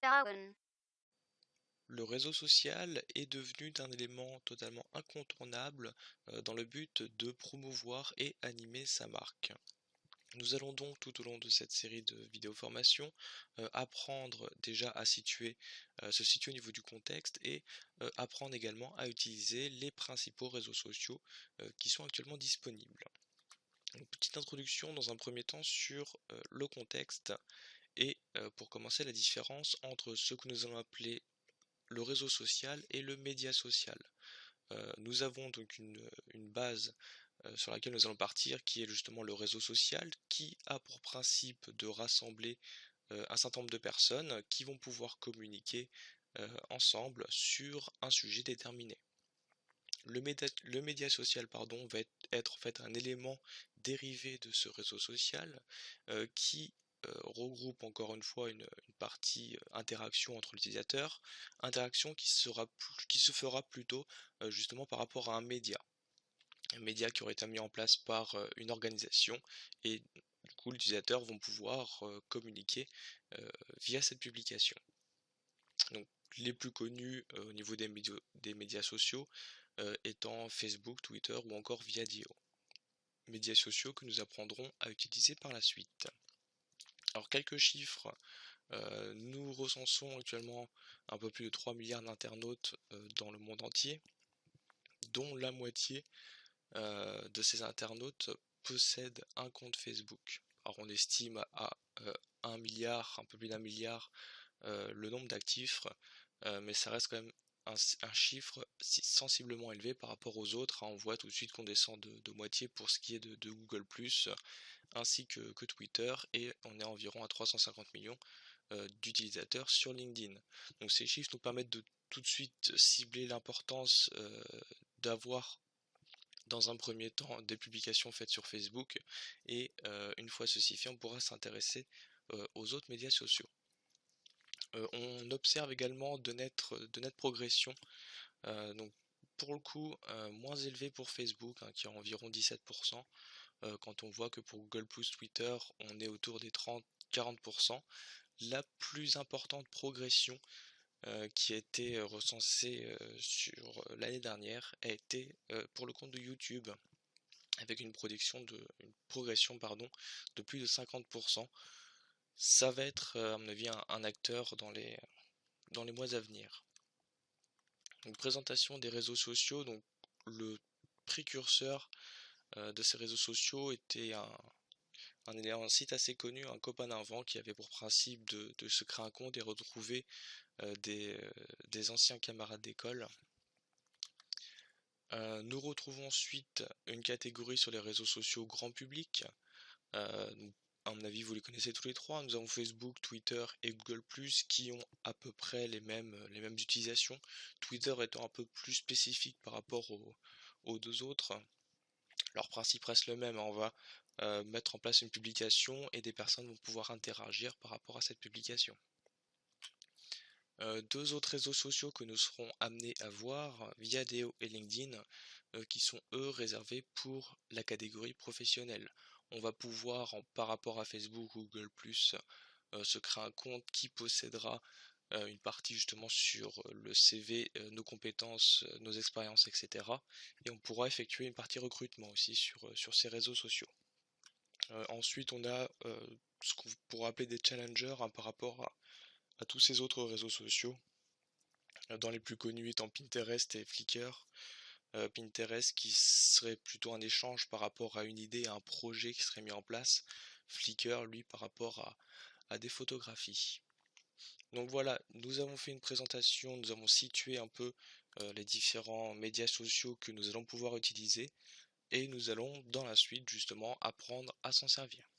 Darwin. Le réseau social est devenu un élément totalement incontournable dans le but de promouvoir et animer sa marque. Nous allons donc tout au long de cette série de vidéos formation apprendre déjà à se situer au niveau du contexte et apprendre également à utiliser les principaux réseaux sociaux qui sont actuellement disponibles. Une petite introduction dans un premier temps sur le contexte et pour commencer la différence entre ce que nous allons appeler le réseau social et le média social. Nous avons donc une base sur laquelle nous allons partir, qui est justement le réseau social, qui a pour principe de rassembler un certain nombre de personnes qui vont pouvoir communiquer ensemble sur un sujet déterminé. Le média social va être en fait un élément dérivé de ce réseau social qui regroupe encore une fois une partie interaction entre l'utilisateur, interaction qui se fera plutôt justement par rapport à un média qui aurait été mis en place par une organisation et du coup l'utilisateur vont pouvoir communiquer via cette publication. Donc les plus connus au niveau des médias sociaux étant Facebook, Twitter ou encore Viadio. Médias sociaux que nous apprendrons à utiliser par la suite. Alors quelques chiffres, nous recensons actuellement un peu plus de 3 milliards d'internautes dans le monde entier, dont la moitié de ces internautes possèdent un compte Facebook. Alors on estime à 1 milliard, un peu plus d'un milliard, le nombre d'actifs, mais ça reste quand même un chiffre sensiblement élevé par rapport aux autres, hein. On voit tout de suite qu'on descend de moitié pour ce qui est de Google+, ainsi que Twitter, et on est environ à 350 millions d'utilisateurs sur LinkedIn. Donc ces chiffres nous permettent de tout de suite cibler l'importance d'avoir dans un premier temps des publications faites sur Facebook, et une fois ceci fait, on pourra s'intéresser aux autres médias sociaux. On observe également de nettes progressions, donc pour le coup moins élevé pour Facebook, hein, qui est environ 17%, quand on voit que pour Google+, Twitter, on est autour des 30-40%. La plus importante progression qui a été recensée sur l'année dernière a été pour le compte de YouTube, avec une progression de plus de 50%. Ça va être à mon avis un acteur dans les mois à venir. Donc présentation des réseaux sociaux, donc le précurseur de ces réseaux sociaux était un site assez connu, un copain d'un vent, qui avait pour principe de se créer un compte et retrouver des anciens camarades d'école. Nous retrouvons ensuite une catégorie sur les réseaux sociaux grand public. À mon avis, vous les connaissez tous les trois. Nous avons Facebook, Twitter et Google+, qui ont à peu près les mêmes utilisations. Twitter étant un peu plus spécifique par rapport aux deux autres. Leur principe reste le même, hein. On va mettre en place une publication et des personnes vont pouvoir interagir par rapport à cette publication. Deux autres réseaux sociaux que nous serons amenés à voir, Viadeo et LinkedIn, qui sont eux réservés pour la catégorie professionnelle. On va pouvoir, par rapport à Facebook ou Google+, se créer un compte qui possédera une partie justement sur le CV, nos compétences, nos expériences, etc. Et on pourra effectuer une partie recrutement aussi sur ces réseaux sociaux. Ensuite, on a ce qu'on pourrait appeler des challengers, hein, par rapport à tous ces autres réseaux sociaux, dans les plus connus étant Pinterest et Flickr. Pinterest qui serait plutôt un échange par rapport à une idée, à un projet qui serait mis en place. Flickr, lui, par rapport à des photographies. Donc voilà, nous avons fait une présentation, nous avons situé un peu les différents médias sociaux que nous allons pouvoir utiliser, et nous allons dans la suite justement apprendre à s'en servir.